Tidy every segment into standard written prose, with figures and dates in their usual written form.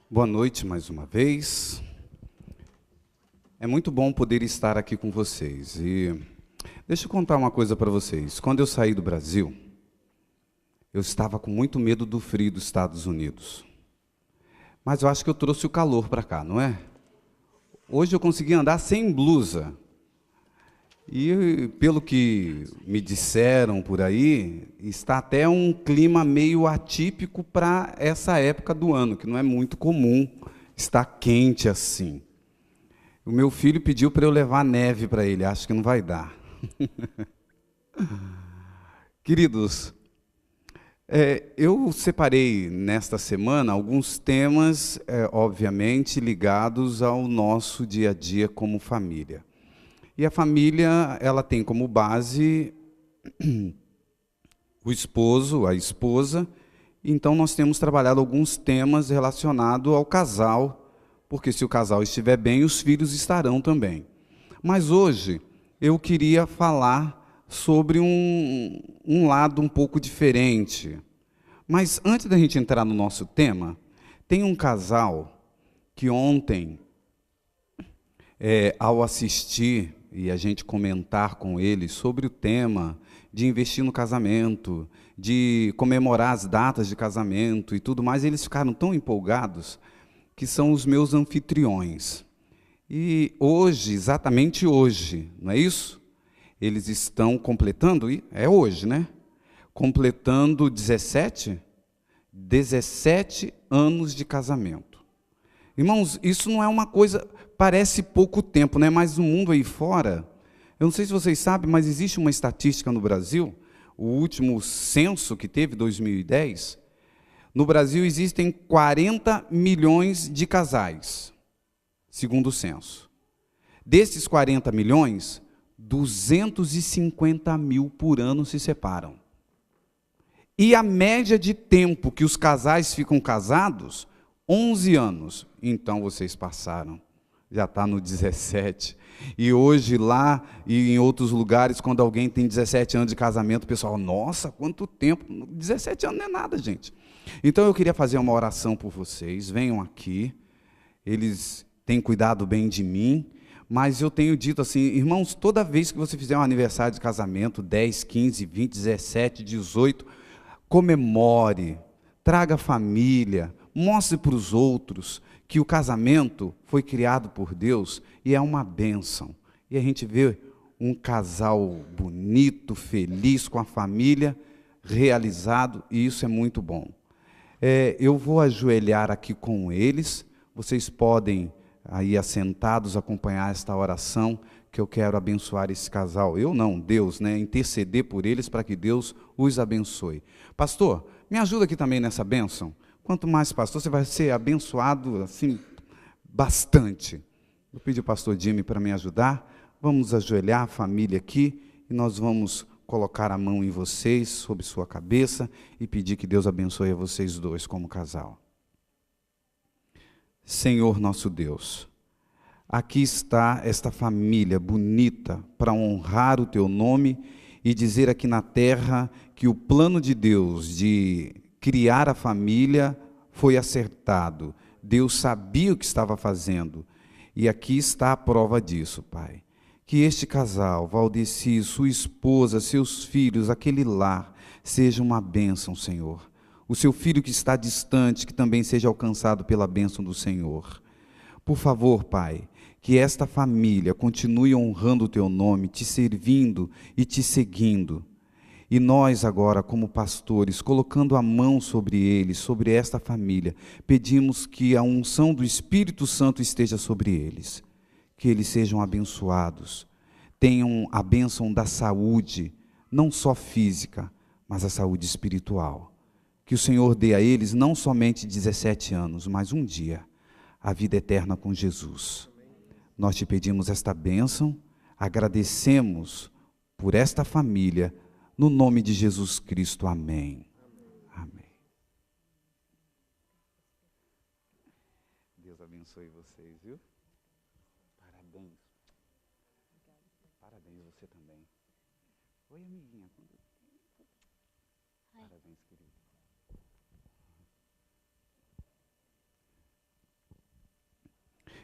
Boa noite mais uma vez. É muito bom poder estar aqui com vocês. E deixa eu contar uma coisa para vocês. Quando eu saí do Brasil, eu estava com muito medo do frio dos Estados Unidos. Mas eu acho que eu trouxe o calor para cá, não é? Hoje eu consegui andar sem blusa. E pelo que me disseram por aí, está até um clima meio atípico para essa época do ano, que não é muito comum estar quente assim. O meu filho pediu para eu levar neve para ele, acho que não vai dar. Queridos, eu separei nesta semana alguns temas, obviamente, ligados ao nosso dia a dia como família. E a família, ela tem como base o esposo, a esposa. Então nós temos trabalhado alguns temas relacionados ao casal, porque se o casal estiver bem, os filhos estarão também. Mas hoje eu queria falar sobre um lado um pouco diferente. Mas antes da gente entrar no nosso tema, tem um casal que ontem, ao assistir e a gente comentar com eles sobre o tema de investir no casamento, de comemorar as datas de casamento e tudo mais, eles ficaram tão empolgados que são os meus anfitriões. E hoje, exatamente hoje, não é isso? Eles estão completando, é hoje, né? Completando 17 anos de casamento. Irmãos, isso não é uma coisa, parece pouco tempo, né? Mas no mundo aí fora, eu não sei se vocês sabem, mas existe uma estatística no Brasil, o último censo que teve, 2010, no Brasil existem 40 milhões de casais, segundo o censo. Desses 40 milhões, 250 mil por ano se separam. E a média de tempo que os casais ficam casados, 11 anos. Então vocês passaram, já está no 17. E hoje lá e em outros lugares, quando alguém tem 17 anos de casamento, o pessoal, nossa, quanto tempo. 17 anos não é nada, gente. Então eu queria fazer uma oração por vocês, venham aqui. Eles têm cuidado bem de mim, mas eu tenho dito assim, irmãos, toda vez que você fizer um aniversário de casamento, 10, 15, 20, 17, 18, comemore, traga a família, mostre para os outros que o casamento foi criado por Deus e é uma bênção. E a gente vê um casal bonito, feliz, com a família, realizado, e isso é muito bom. Eu vou ajoelhar aqui com eles, vocês podem, aí assentados, acompanhar esta oração, que eu quero abençoar esse casal. Eu não, Deus, né? Interceder por eles para que Deus os abençoe. Pastor, me ajuda aqui também nessa bênção. Quanto mais pastor, você vai ser abençoado, assim, bastante. Eu pedi ao pastor Jimmy para me ajudar. Vamos ajoelhar a família aqui e nós vamos colocar a mão em vocês, sobre sua cabeça, e pedir que Deus abençoe a vocês dois como casal. Senhor nosso Deus, aqui está esta família bonita para honrar o teu nome e dizer aqui na terra que o plano de Deus de criar a família foi acertado. Deus sabia o que estava fazendo. E aqui está a prova disso, Pai. Que este casal, Valdeci, sua esposa, seus filhos, aquele lar, seja uma bênção, Senhor. O seu filho que está distante, que também seja alcançado pela bênção do Senhor. Por favor, Pai, que esta família continue honrando o teu nome, te servindo e te seguindo. E nós agora, como pastores, colocando a mão sobre eles, sobre esta família, pedimos que a unção do Espírito Santo esteja sobre eles. Que eles sejam abençoados, tenham a bênção da saúde, não só física, mas a saúde espiritual. Que o Senhor dê a eles não somente 17 anos, mas um dia, a vida eterna com Jesus. Nós te pedimos esta bênção, agradecemos por esta família, no nome de Jesus Cristo, amém. Amém. Deus abençoe vocês, viu? Parabéns. Parabéns, você também. Oi, amiguinha. Parabéns, querido.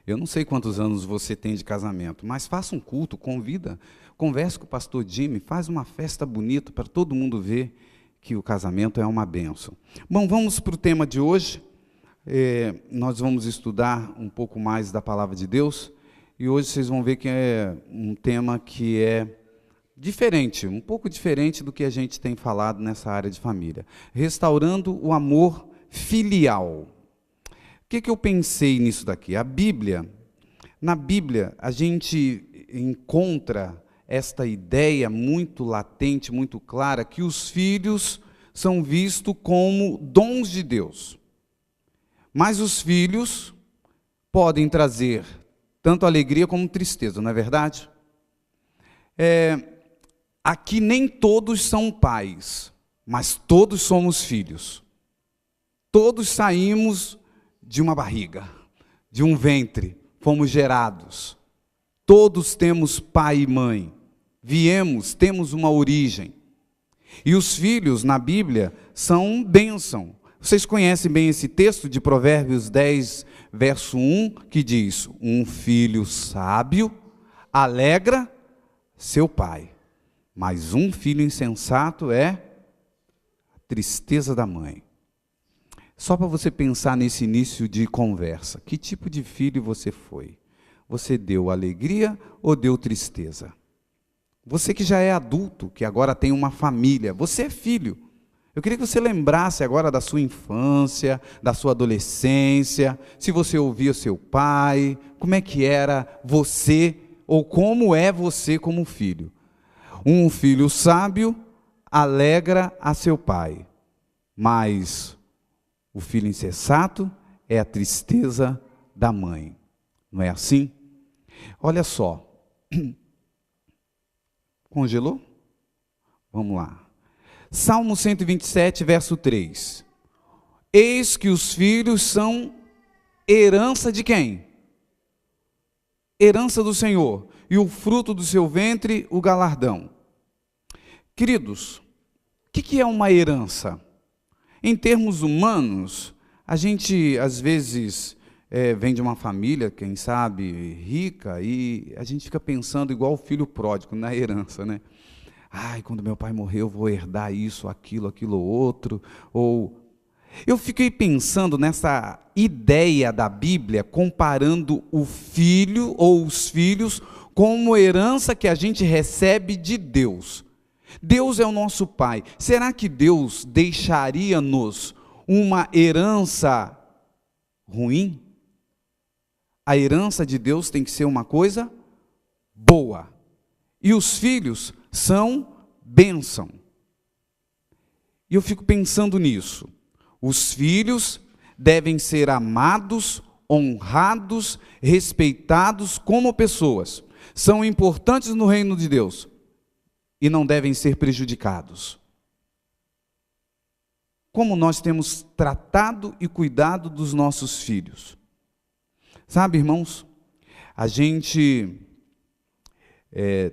Eu não sei quantos anos você tem de casamento, mas faça um culto, convida, converse com o pastor Jimmy, faz uma festa bonita para todo mundo ver que o casamento é uma bênção. Bom, vamos para o tema de hoje. Nós vamos estudar um pouco mais da palavra de Deus, e hoje vocês vão ver que é um tema que é diferente, um pouco diferente do que a gente tem falado nessa área de família. Restaurando o amor filial. O que eu pensei nisso daqui? Na Bíblia, a gente encontra esta ideia muito latente, muito clara, que os filhos são vistos como dons de Deus. Mas os filhos podem trazer tanto alegria como tristeza, não é verdade? Aqui nem todos são pais, mas todos somos filhos. Todos saímos de uma barriga, de um ventre, fomos gerados. Todos temos pai e mãe. Temos uma origem. E os filhos, na Bíblia, são bênção. Vocês conhecem bem esse texto de Provérbios 10, verso 1, que diz: um filho sábio alegra seu pai, mas um filho insensato é a tristeza da mãe. Só para você pensar nesse início de conversa, que tipo de filho você foi? Você deu alegria ou deu tristeza? Você que já é adulto, que agora tem uma família, você é filho. Eu queria que você lembrasse agora da sua infância, da sua adolescência, se você ouvia seu pai, como é que era você, ou como é você como filho. Um filho sábio alegra a seu pai, mas o filho insensato é a tristeza da mãe. Não é assim? Olha só. Congelou? Vamos lá. Salmo 127, verso 3. Eis que os filhos são herança de quem? Herança do Senhor. E o fruto do seu ventre, o galardão. Queridos, o que é uma herança? Em termos humanos, a gente às vezes vem de uma família, quem sabe, rica, e a gente fica pensando igual o filho pródigo, na herança, né? Ai, quando meu pai morrer, eu vou herdar isso, aquilo outro. Ou eu fiquei pensando nessa ideia da Bíblia, comparando o filho ou os filhos como herança que a gente recebe de Deus. Deus é o nosso pai. Será que Deus deixaria-nos uma herança ruim? A herança de Deus tem que ser uma coisa boa. E os filhos são bênção. E eu fico pensando nisso. Os filhos devem ser amados, honrados, respeitados como pessoas. São importantes no reino de Deus e não devem ser prejudicados. Como nós temos tratado e cuidado dos nossos filhos? Sabe, irmãos, a gente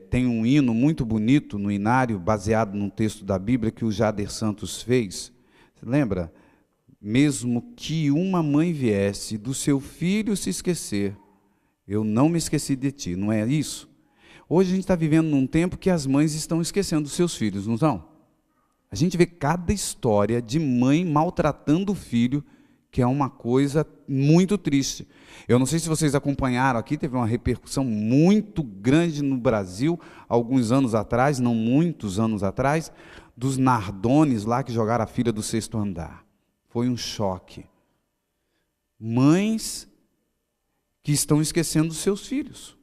tem um hino muito bonito no inário, baseado num texto da Bíblia que o Jader Santos fez. Você lembra? Mesmo que uma mãe viesse do seu filho se esquecer, eu não me esqueci de ti, não é isso? Hoje a gente está vivendo num tempo que as mães estão esquecendo dos seus filhos, não estão? A gente vê cada história de mãe maltratando o filho, que é uma coisa muito triste. Eu não sei se vocês acompanharam aqui, teve uma repercussão muito grande no Brasil, alguns anos atrás, não muitos anos atrás, dos Nardones lá que jogaram a filha do 6º andar. Foi um choque. Mães que estão esquecendo dos seus filhos.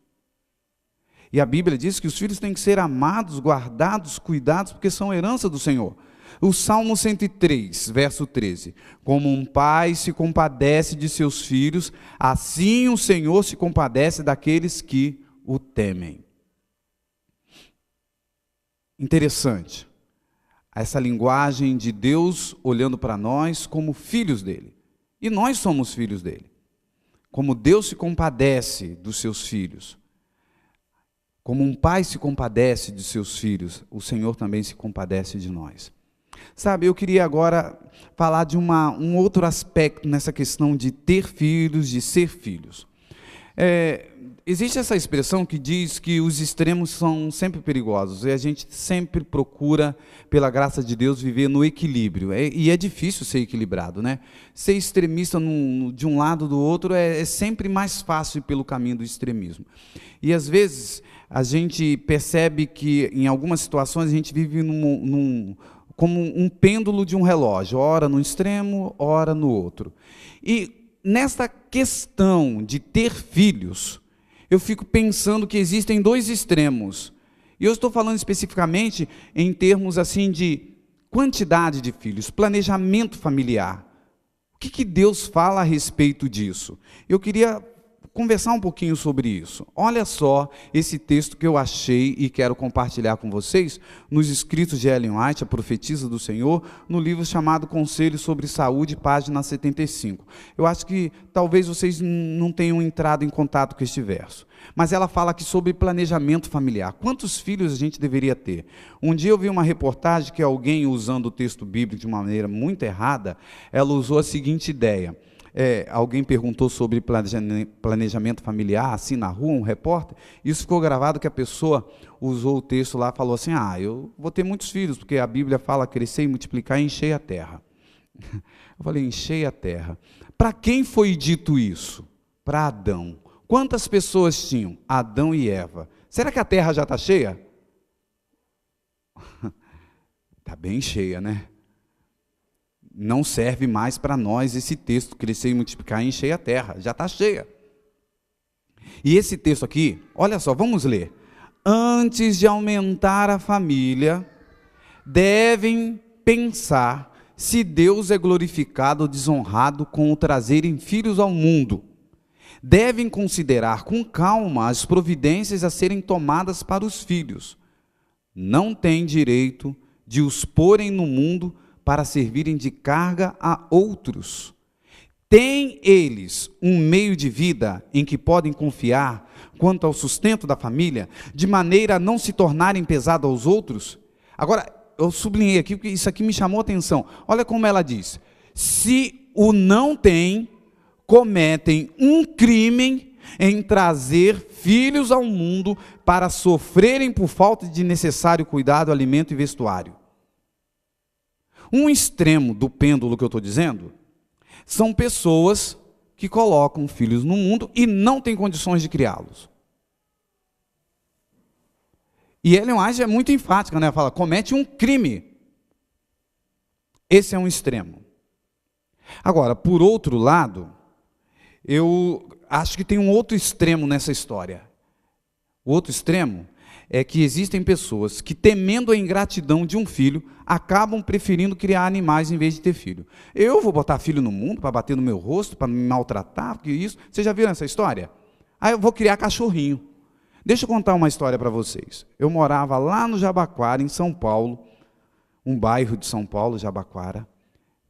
E a Bíblia diz que os filhos têm que ser amados, guardados, cuidados, porque são herança do Senhor. O Salmo 103, verso 13. Como um pai se compadece de seus filhos, assim o Senhor se compadece daqueles que o temem. Interessante. Essa linguagem de Deus olhando para nós como filhos dele. E nós somos filhos dele. Como Deus se compadece dos seus filhos. Como um pai se compadece de seus filhos, o Senhor também se compadece de nós. Sabe, eu queria agora falar de um outro aspecto nessa questão de ter filhos, de ser filhos. Existe essa expressão que diz que os extremos são sempre perigosos, e a gente sempre procura, pela graça de Deus, viver no equilíbrio. E é difícil ser equilibrado, né? Ser extremista de um lado ou do outro é sempre mais fácil ir pelo caminho do extremismo. E às vezes a gente percebe que em algumas situações a gente vive como um pêndulo de um relógio, ora no extremo, ora no outro. E nesta questão de ter filhos, eu fico pensando que existem dois extremos. E eu estou falando especificamente em termos assim de quantidade de filhos, planejamento familiar. O que Deus fala a respeito disso? Eu queria conversar um pouquinho sobre isso. Olha só esse texto que eu achei e quero compartilhar com vocês nos escritos de Ellen White, a profetisa do Senhor, no livro chamado Conselhos sobre Saúde, página 75. Eu acho que talvez vocês não tenham entrado em contato com este verso, mas ela fala aqui sobre planejamento familiar. Quantos filhos a gente deveria ter? Um dia eu vi uma reportagem que alguém, usando o texto bíblico de uma maneira muito errada, ela usou a seguinte ideia. Alguém perguntou sobre planejamento familiar, assim na rua, um repórter, isso ficou gravado que a pessoa usou o texto lá, falou assim, eu vou ter muitos filhos, porque a Bíblia fala crescer e multiplicar e encher a terra. Eu falei, encher a terra. Para quem foi dito isso? Para Adão. Quantas pessoas tinham? Adão e Eva. Será que a terra já está cheia? Está bem cheia, né? Não serve mais para nós esse texto, crescer e multiplicar e encher a terra, já está cheia. E esse texto aqui, olha só, vamos ler. Antes de aumentar a família, devem pensar se Deus é glorificado ou desonrado com o trazerem filhos ao mundo. Devem considerar com calma as providências a serem tomadas para os filhos. Não têm direito de os porem no mundo para servirem de carga a outros. Têm eles um meio de vida em que podem confiar quanto ao sustento da família, de maneira a não se tornarem pesado aos outros? Agora, eu sublinhei aqui, porque isso aqui me chamou a atenção. Olha como ela diz. Se o não têm, cometem um crime em trazer filhos ao mundo para sofrerem por falta de necessário cuidado, alimento e vestuário. Um extremo do pêndulo que eu estou dizendo, são pessoas que colocam filhos no mundo e não têm condições de criá-los. E Ellen White é muito enfática, né? Ela fala, comete um crime. Esse é um extremo. Agora, por outro lado, eu acho que tem um outro extremo nessa história. O outro extremo é que existem pessoas que, temendo a ingratidão de um filho, acabam preferindo criar animais em vez de ter filho. Eu vou botar filho no mundo para bater no meu rosto, para me maltratar, porque isso... Vocês já viram essa história? Eu vou criar cachorrinho. Deixa eu contar uma história para vocês. Eu morava lá no Jabaquara, em São Paulo, um bairro de São Paulo, Jabaquara.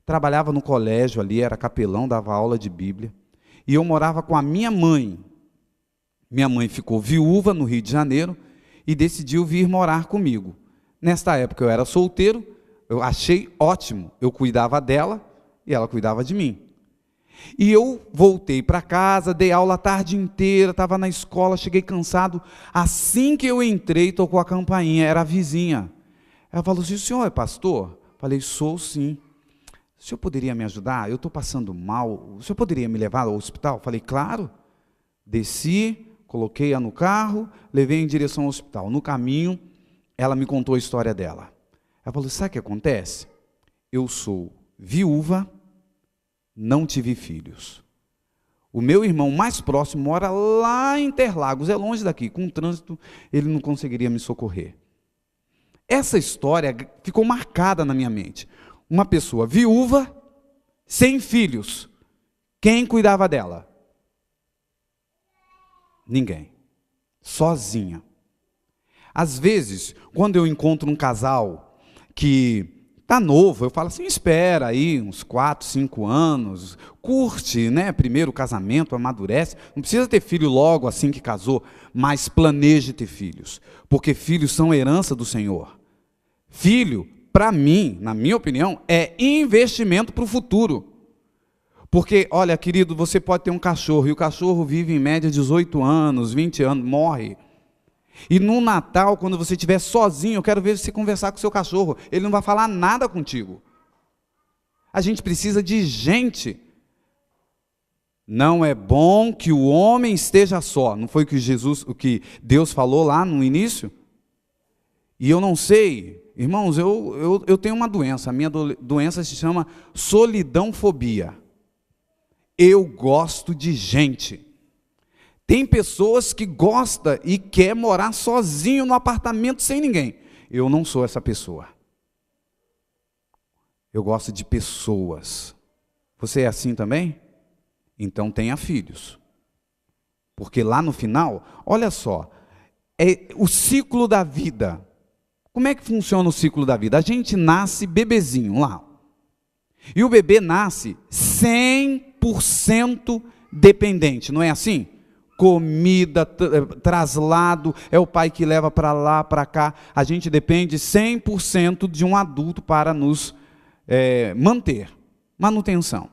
Trabalhava no colégio ali, era capelão, dava aula de Bíblia. E eu morava com a minha mãe. Minha mãe ficou viúva no Rio de Janeiro, e decidiu vir morar comigo. Nesta época eu era solteiro, eu achei ótimo, eu cuidava dela e ela cuidava de mim. E eu voltei para casa, dei aula a tarde inteira, estava na escola, cheguei cansado. Assim que eu entrei, tocou a campainha, era a vizinha. Ela falou assim, o senhor é pastor? Falei, sou sim. O senhor poderia me ajudar? Eu estou passando mal, o senhor poderia me levar ao hospital? Falei, claro. Desci, coloquei-a no carro, levei em direção ao hospital. No caminho, ela me contou a história dela. Ela falou, sabe o que acontece? Eu sou viúva, não tive filhos. O meu irmão mais próximo mora lá em Interlagos, é longe daqui, com o trânsito ele não conseguiria me socorrer. Essa história ficou marcada na minha mente. Uma pessoa viúva, sem filhos. Quem cuidava dela? Ninguém. Sozinha. Às vezes, quando eu encontro um casal que está novo, eu falo assim, espera aí uns 4, 5 anos, curte, né? Primeiro o casamento, amadurece. Não precisa ter filho logo assim que casou, mas planeje ter filhos, porque filhos são herança do Senhor. Filho, para mim, na minha opinião, é investimento para o futuro. Porque, olha, querido, você pode ter um cachorro, e o cachorro vive em média 18 anos, 20 anos, morre. E no Natal, quando você estiver sozinho, eu quero ver você conversar com o seu cachorro. Ele não vai falar nada contigo. A gente precisa de gente. Não é bom que o homem esteja só. Não foi o que Deus falou lá no início? E eu não sei, irmãos, eu tenho uma doença. A minha doença se chama solidãofobia. Eu gosto de gente. Tem pessoas que gostam e quer morar sozinho no apartamento sem ninguém. Eu não sou essa pessoa. Eu gosto de pessoas. Você é assim também? Então tenha filhos. Porque lá no final, olha só, é o ciclo da vida. Como é que funciona o ciclo da vida? A gente nasce bebezinho lá. E o bebê nasce 100% dependente, não é assim? Comida, traslado, é o pai que leva para lá, para cá. A gente depende 100% de um adulto para nos manter, manutenção.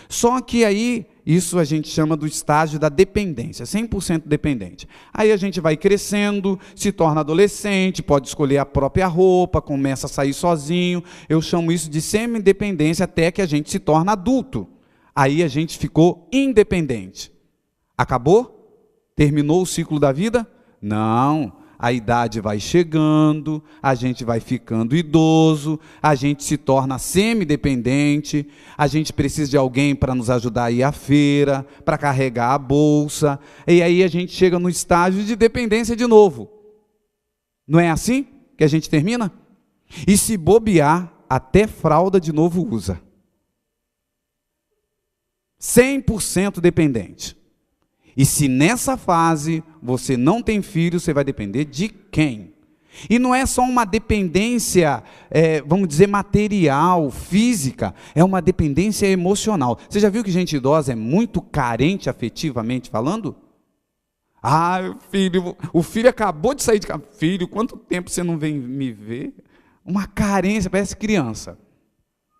Só que aí, isso a gente chama do estágio da dependência, 100% dependente. Aí a gente vai crescendo, se torna adolescente, pode escolher a própria roupa, começa a sair sozinho. Eu chamo isso de semi-dependência até que a gente se torna adulto. Aí a gente ficou independente. Acabou? Terminou o ciclo da vida? Não. A idade vai chegando, a gente vai ficando idoso, a gente se torna semi-dependente, a gente precisa de alguém para nos ajudar a ir à feira, para carregar a bolsa, e aí a gente chega no estágio de dependência de novo. Não é assim que a gente termina? E se bobear, até fralda de novo usa. 100% dependente. E se nessa fase você não tem filho, você vai depender de quem? E não é só uma dependência, vamos dizer, material, física, é uma dependência emocional. Você já viu que gente idosa é muito carente afetivamente falando? Ah, filho, o filho acabou de sair de casa. Filho, quanto tempo você não vem me ver? Uma carência, parece criança.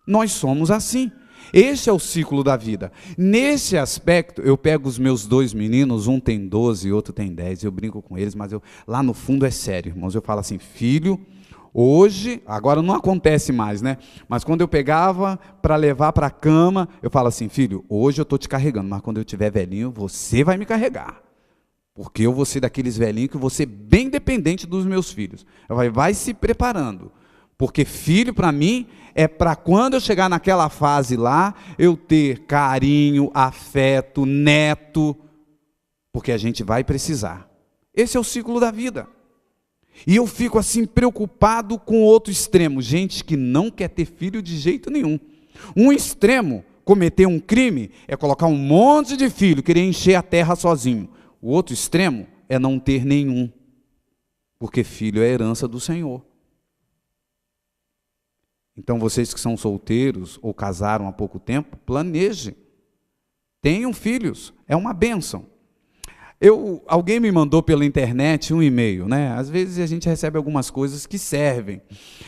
Nós somos assim. Este é o ciclo da vida. Nesse aspecto, eu pego os meus dois meninos, um tem 12 e outro tem 10, eu brinco com eles, mas lá no fundo é sério, irmãos. Eu falo assim, filho, hoje, agora não acontece mais, né? Mas quando eu pegava para levar para a cama, eu falo assim, filho, hoje eu estou te carregando, mas quando eu tiver velhinho, você vai me carregar. Porque eu vou ser daqueles velhinhos que vou ser bem dependente dos meus filhos. Vai se preparando. Porque filho, para mim, é para quando eu chegar naquela fase lá, eu ter carinho, afeto, neto, porque a gente vai precisar. Esse é o ciclo da vida. E eu fico assim preocupado com outro extremo, gente que não quer ter filho de jeito nenhum. Um extremo, cometer um crime, é colocar um monte de filho, querer encher a terra sozinho. O outro extremo é não ter nenhum, porque filho é herança do Senhor. Então, vocês que são solteiros ou casaram há pouco tempo, planejem. Tenham filhos, é uma bênção. Alguém me mandou pela internet um e-mail, né? Às vezes a gente recebe algumas coisas que servem.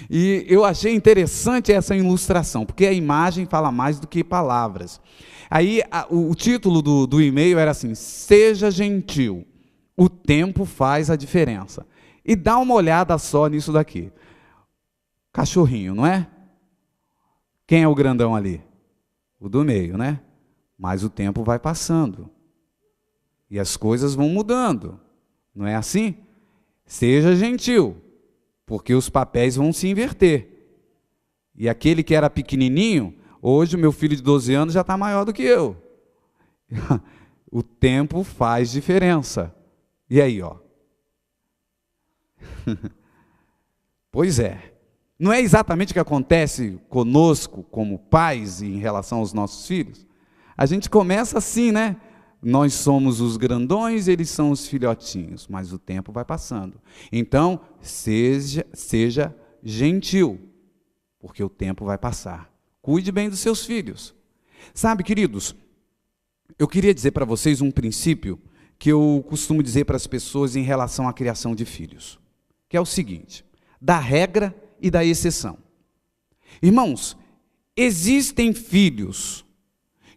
E eu achei interessante essa ilustração, porque a imagem fala mais do que palavras. Aí o título do e-mail era assim, seja gentil, o tempo faz a diferença. E dá uma olhada só nisso daqui. Cachorrinho, não é? Quem é o grandão ali? O do meio, né? Mas o tempo vai passando. E as coisas vão mudando. Não é assim? Seja gentil, porque os papéis vão se inverter. E aquele que era pequenininho, hoje o meu filho de 12 anos já está maior do que eu. O tempo faz diferença. E aí, ó? Pois é. Não é exatamente o que acontece conosco, como pais, em relação aos nossos filhos? A gente começa assim, né? Nós somos os grandões, eles são os filhotinhos, mas o tempo vai passando. Então, seja gentil, porque o tempo vai passar. Cuide bem dos seus filhos. Sabe, queridos, eu queria dizer para vocês um princípio que eu costumo dizer para as pessoas em relação à criação de filhos, que é o seguinte, da regra e da exceção. Irmãos, existem filhos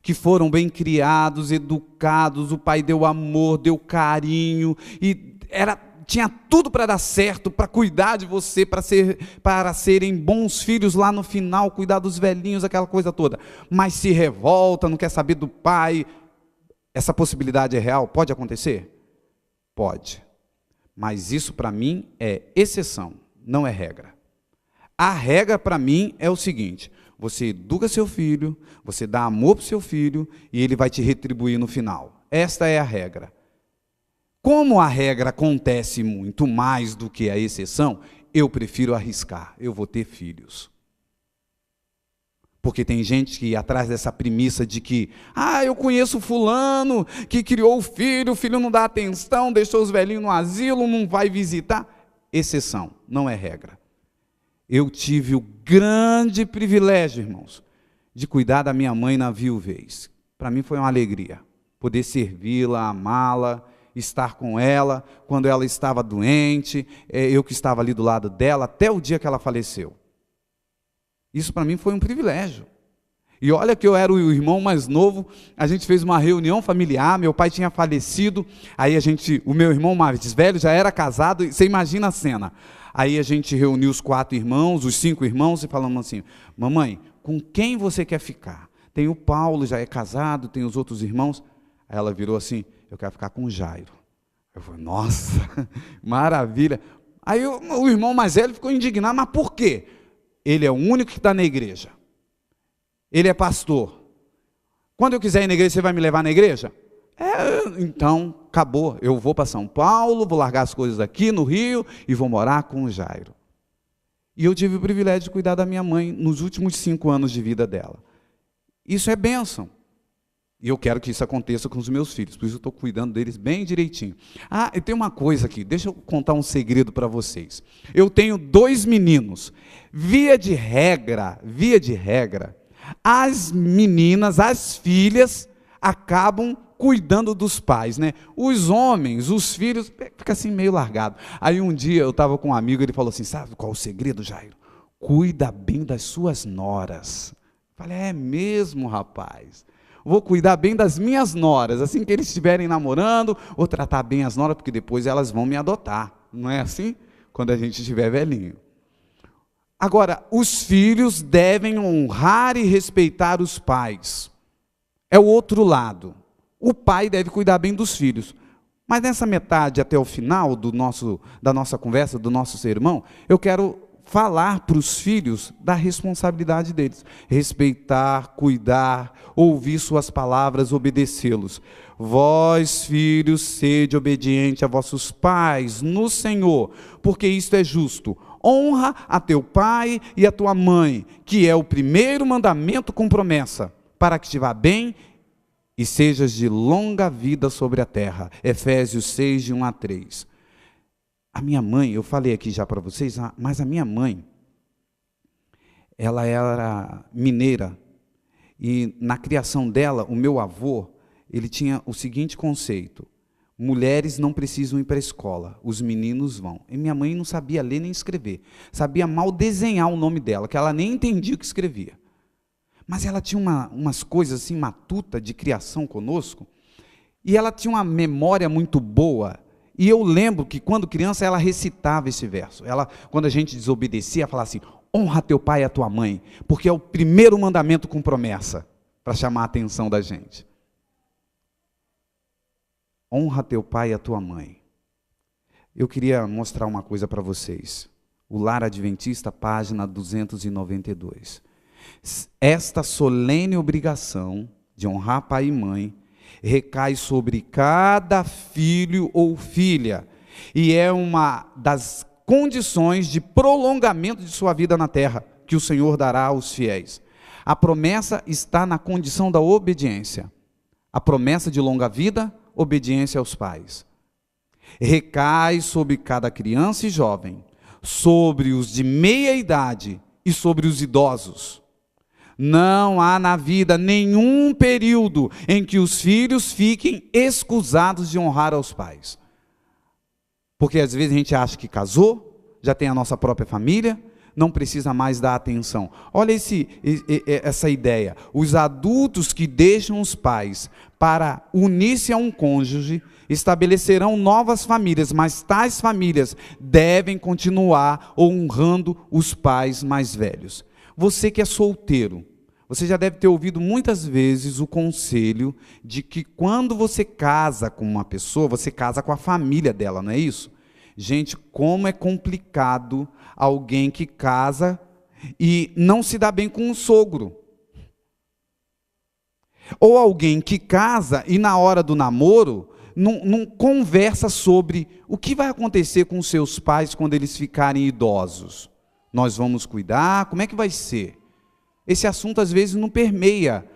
que foram bem criados, educados, o pai deu amor, deu carinho, e tinha tudo para dar certo, para cuidar de você, para serem bons filhos lá no final, cuidar dos velhinhos, aquela coisa toda. Mas se revolta, não quer saber do pai. Essa possibilidade é real? Pode acontecer? Pode. Mas isso para mim é exceção, não é regra. A regra para mim é o seguinte: você educa seu filho, você dá amor para o seu filho e ele vai te retribuir no final. Esta é a regra. Como a regra acontece muito mais do que a exceção, eu prefiro arriscar. Eu vou ter filhos. Porque tem gente que, atrás dessa premissa de que, eu conheço fulano que criou o filho não dá atenção, deixou os velhinhos no asilo, não vai visitar. Exceção, não é regra. Eu tive o grande privilégio, irmãos, de cuidar da minha mãe na viuvez. Para mim foi uma alegria poder servi-la, amá-la, estar com ela quando ela estava doente, eu que estava ali do lado dela, até o dia que ela faleceu. Isso para mim foi um privilégio. E olha que eu era o irmão mais novo, a gente fez uma reunião familiar, meu pai tinha falecido, aí o meu irmão mais velho já era casado, você imagina a cena. Aí a gente reuniu os 4 irmãos, os 5 irmãos, e falamos assim: mamãe, com quem você quer ficar? Tem o Paulo, já é casado, tem os outros irmãos. Aí ela virou assim: eu quero ficar com o Jairo. Eu falei: nossa, maravilha. Aí o irmão mais velho ficou indignado: mas por quê? Ele é o único que está na igreja. Ele é pastor. Quando eu quiser ir na igreja, você vai me levar na igreja? Então, acabou. Eu vou para São Paulo, vou largar as coisas aqui no Rio e vou morar com o Jairo. E eu tive o privilégio de cuidar da minha mãe nos últimos 5 anos de vida dela. Isso é bênção. E eu quero que isso aconteça com os meus filhos, por isso eu estou cuidando deles bem direitinho. E tem uma coisa aqui, deixa eu contar um segredo para vocês. Eu tenho 2 meninos. Via de regra, as meninas, as filhas, acabam cuidando dos pais, né? Os homens, os filhos, fica assim meio largado. Aí um dia eu estava com um amigo, ele falou assim: sabe qual é o segredo, Jairo? Cuida bem das suas noras. Eu falei: é mesmo, rapaz? Vou cuidar bem das minhas noras, assim que eles estiverem namorando, vou tratar bem as noras, porque depois elas vão me adotar. Não é assim? Quando a gente estiver velhinho. Agora, os filhos devem honrar e respeitar os pais. É o outro lado. O pai deve cuidar bem dos filhos. Mas nessa metade, até o final da nossa conversa, do nosso sermão, eu quero falar para os filhos da responsabilidade deles. Respeitar, cuidar, ouvir suas palavras, obedecê-los. Vós, filhos, sede obediente a vossos pais no Senhor, porque isto é justo. Honra a teu pai e a tua mãe, que é o primeiro mandamento com promessa, para que te vá bem e sejas de longa vida sobre a terra. Efésios 6, de 1 a 3. A minha mãe, eu falei aqui já para vocês, mas a minha mãe, ela era mineira, e na criação dela, o meu avô, ele tinha o seguinte conceito: mulheres não precisam ir para a escola, os meninos vão. E minha mãe não sabia ler nem escrever, sabia mal desenhar o nome dela, que ela nem entendia o que escrevia. Mas ela tinha umas coisas assim, matuta de criação conosco, e ela tinha uma memória muito boa. E eu lembro que quando criança ela recitava esse verso. Quando a gente desobedecia, ela falava assim: honra teu pai e a tua mãe, porque é o primeiro mandamento com promessa, para chamar a atenção da gente. Honra teu pai e a tua mãe. Eu queria mostrar uma coisa para vocês. O Lar Adventista, página 292. Esta solene obrigação de honrar pai e mãe recai sobre cada filho ou filha, e é uma das condições de prolongamento de sua vida na terra, que o Senhor dará aos fiéis. A promessa está na condição da obediência. A promessa de longa vida, obediência aos pais. Recai sobre cada criança e jovem, sobre os de meia idade e sobre os idosos. Não há na vida nenhum período em que os filhos fiquem escusados de honrar aos pais. Porque às vezes a gente acha que casou, já tem a nossa própria família, não precisa mais dar atenção. Olha essa ideia. Os adultos que deixam os pais para unir-se a um cônjuge estabelecerão novas famílias, mas tais famílias devem continuar honrando os pais mais velhos. Você que é solteiro, você já deve ter ouvido muitas vezes o conselho de que quando você casa com uma pessoa, você casa com a família dela, não é isso? Gente, como é complicado alguém que casa e não se dá bem com o sogro. Ou alguém que casa e na hora do namoro não conversa sobre o que vai acontecer com seus pais quando eles ficarem idosos. Nós vamos cuidar, como é que vai ser? Esse assunto às vezes não permeia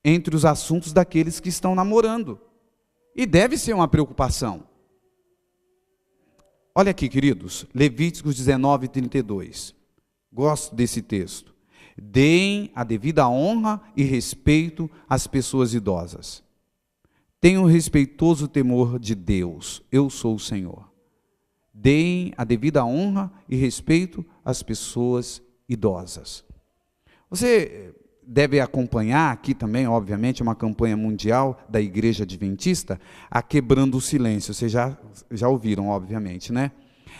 entre os assuntos daqueles que estão namorando. E deve ser uma preocupação. Olha aqui, queridos, Levíticos 19:32. Gosto desse texto. Deem a devida honra e respeito às pessoas idosas. Tenham respeitoso temor de Deus. Eu sou o Senhor. Deem a devida honra e respeito às pessoas idosas. Você deve acompanhar aqui também, obviamente, uma campanha mundial da Igreja Adventista, a Quebrando o Silêncio. Vocês já ouviram, obviamente, né?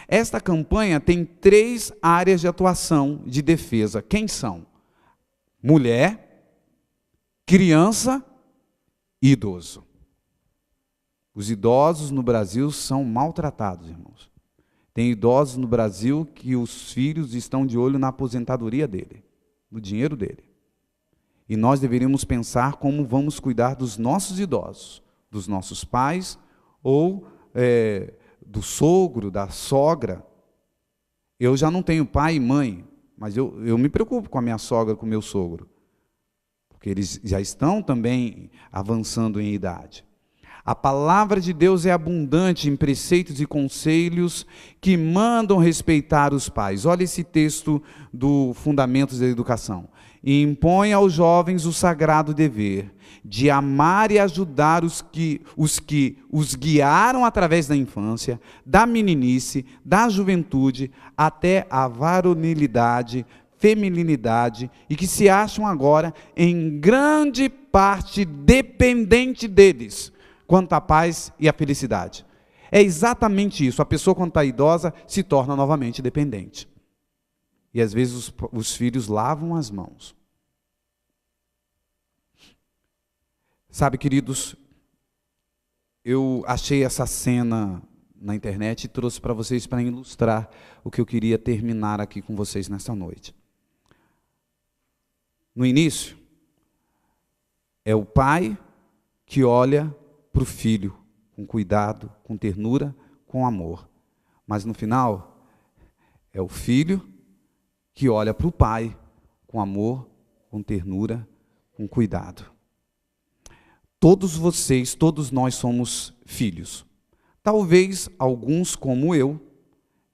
Esta campanha tem 3 áreas de atuação de defesa. Quem são? Mulher, criança e idoso. Os idosos no Brasil são maltratados, irmãos. Tem idosos no Brasil que os filhos estão de olho na aposentadoria dele, no dinheiro dele. E nós deveríamos pensar como vamos cuidar dos nossos idosos, dos nossos pais ou do sogro, da sogra. Eu já não tenho pai e mãe, mas eu me preocupo com a minha sogra, com o meu sogro, porque eles já estão também avançando em idade. A palavra de Deus é abundante em preceitos e conselhos que mandam respeitar os pais. Olha esse texto do Fundamentos da Educação. E impõe aos jovens o sagrado dever de amar e ajudar os que os guiaram através da infância, da meninice, da juventude, até a varonilidade, feminilidade, e que se acham agora em grande parte dependente deles, quanto à paz e à felicidade. É exatamente isso. A pessoa, quando está idosa, se torna novamente dependente. E às vezes os filhos lavam as mãos. Sabe, queridos, eu achei essa cena na internet e trouxe para vocês para ilustrar o que eu queria terminar aqui com vocês nesta noite. No início, é o pai que olha para o filho com cuidado, com ternura, com amor. Mas no final, é o filho que olha para o pai com amor, com ternura, com cuidado. Todos vocês, todos nós somos filhos. Talvez alguns, como eu,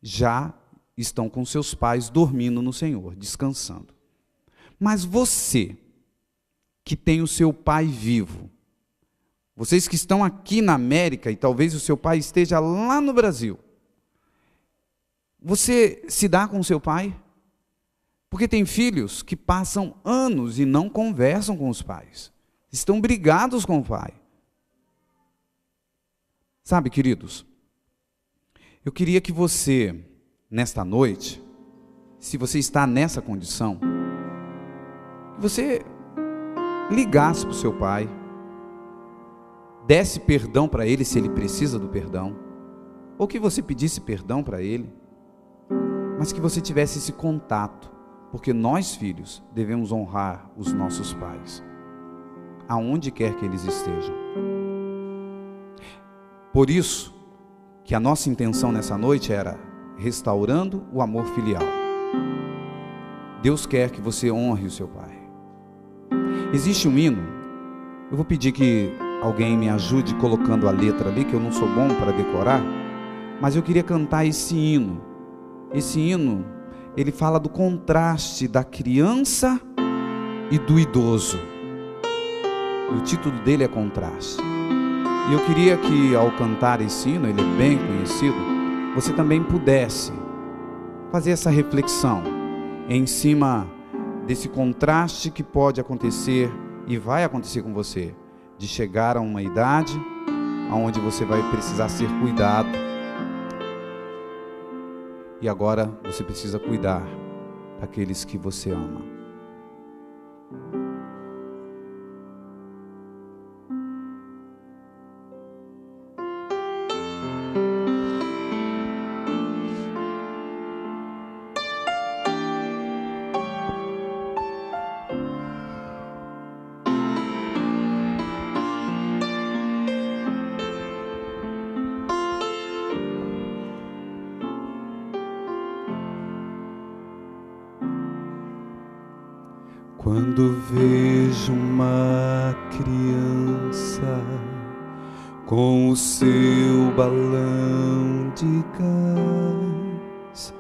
já estão com seus pais dormindo no Senhor, descansando. Mas você, que tem o seu pai vivo, vocês que estão aqui na América e talvez o seu pai esteja lá no Brasil, você se dá com o seu pai? Porque tem filhos que passam anos e não conversam com os pais. Estão brigados com o pai. Sabe, queridos, eu queria que você, nesta noite, se você está nessa condição, que você ligasse para o seu pai, desse perdão para ele se ele precisa do perdão, ou que você pedisse perdão para ele, mas que você tivesse esse contato, porque nós, filhos, devemos honrar os nossos pais, aonde quer que eles estejam. Por isso, que a nossa intenção nessa noite era restaurando o amor filial. Deus quer que você honre o seu pai. Existe um hino, eu vou pedir que alguém me ajude colocando a letra ali, que eu não sou bom para decorar, mas eu queria cantar esse hino. Esse hino, ele fala do contraste da criança e do idoso. O título dele é Contraste. E eu queria que, ao cantar esse hino, ele é bem conhecido, você também pudesse fazer essa reflexão em cima desse contraste que pode acontecer e vai acontecer com você, de chegar a uma idade onde você vai precisar ser cuidado. E agora você precisa cuidar daqueles que você ama. Quando vejo uma criança com o seu balão de gás,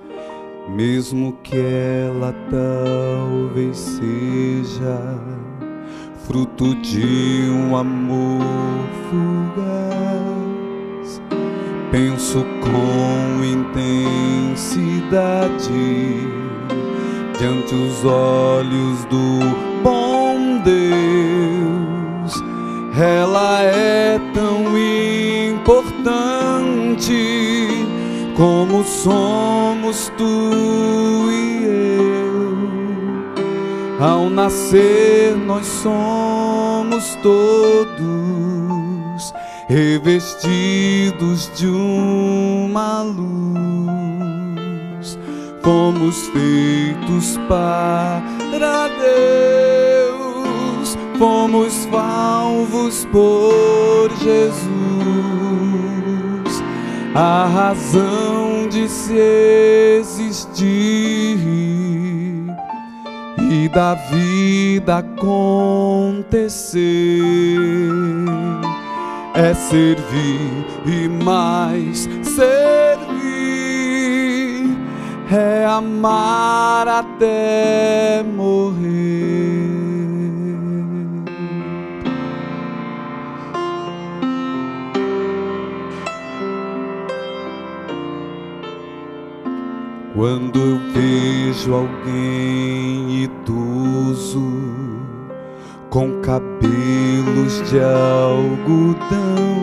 mesmo que ela talvez seja fruto de um amor fugaz, penso com intensidade diante os olhos do bom Deus. Ela é tão importante como somos tu e eu. Ao nascer nós somos todos revestidos de uma luz. Fomos feitos para Deus, fomos salvos por Jesus, a razão de se existir e da vida acontecer é servir e mais servir. É amar até morrer. Quando eu vejo alguém idoso com cabelos de algodão,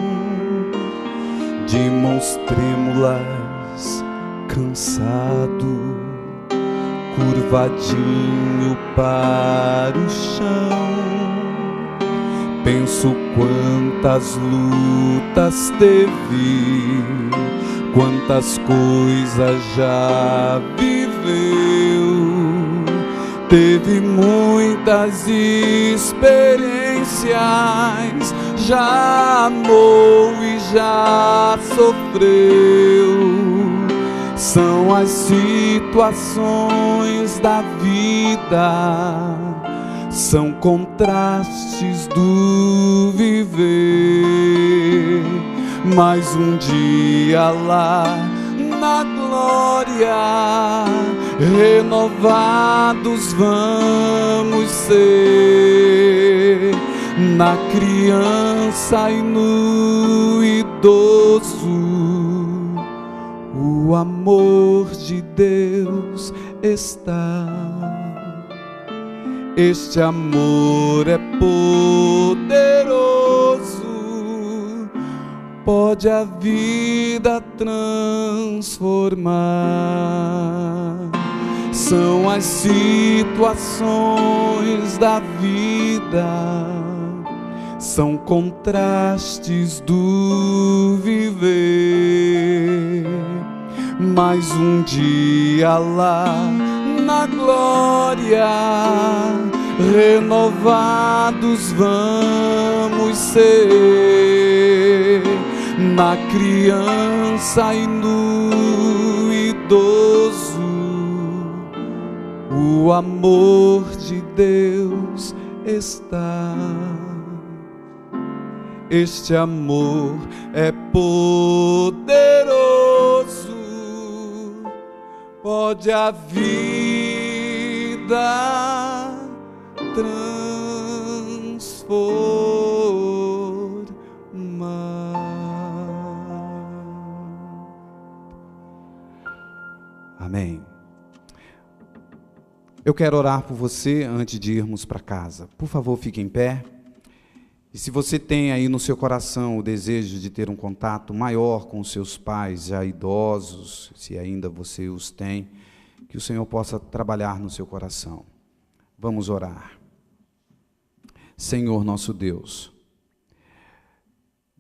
de mãos trêmulas, cansado, curvadinho para o chão, penso quantas lutas teve, quantas coisas já viveu, teve muitas experiências, já amou e já sofreu. São as situações da vida, são contrastes do viver. Mas um dia lá na glória, renovados vamos ser, na criança e no idoso. O amor de Deus está. Este amor é poderoso, pode a vida transformar. São as situações da vida, são contrastes do viver. Mas um dia lá na glória, renovados vamos ser, na criança e no idoso. O amor de Deus está. Este amor é poderoso, pode a vida transformar. Amém. Eu quero orar por você antes de irmos para casa. Por favor, fique em pé. E se você tem aí no seu coração o desejo de ter um contato maior com os seus pais já idosos, se ainda você os tem, que o Senhor possa trabalhar no seu coração. Vamos orar. Senhor nosso Deus,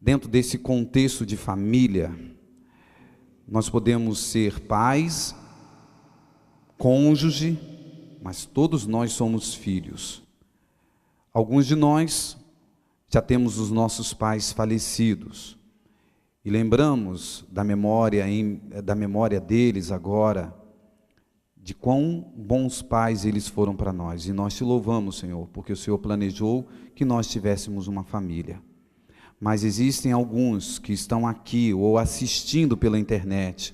dentro desse contexto de família, nós podemos ser pais, cônjuge, mas todos nós somos filhos. Alguns de nós já temos os nossos pais falecidos e lembramos da memória deles agora, de quão bons pais eles foram para nós. E nós te louvamos, Senhor, porque o Senhor planejou que nós tivéssemos uma família. Mas existem alguns que estão aqui ou assistindo pela internet,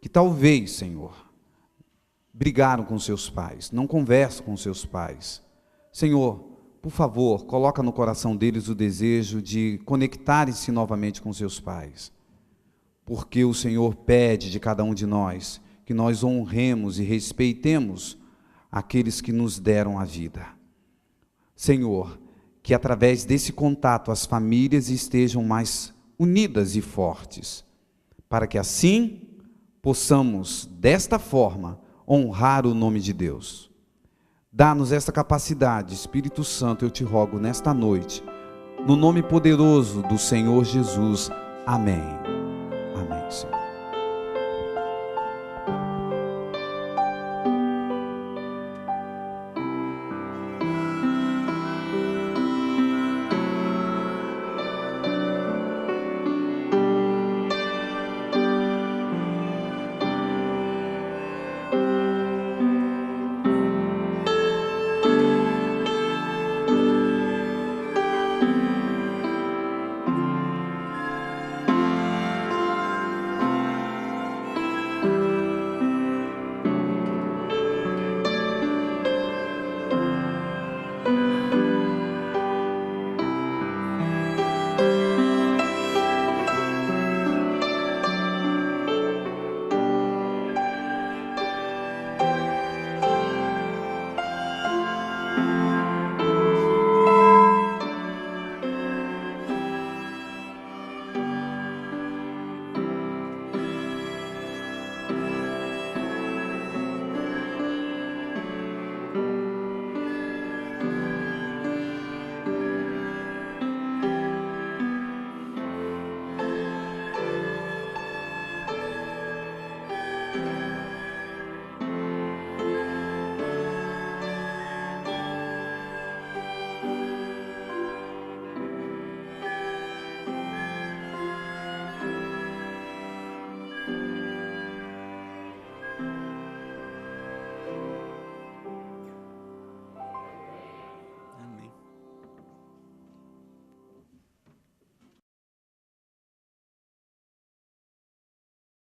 que talvez, Senhor, brigaram com seus pais, não conversam com seus pais. Senhor, por favor, coloca no coração deles o desejo de conectarem-se novamente com seus pais. Porque o Senhor pede de cada um de nós que nós honremos e respeitemos aqueles que nos deram a vida. Senhor, que através desse contato as famílias estejam mais unidas e fortes, para que assim possamos, desta forma, honrar o nome de Deus. Dá-nos esta capacidade, Espírito Santo, eu te rogo nesta noite, no nome poderoso do Senhor Jesus. Amém. Amém, Senhor.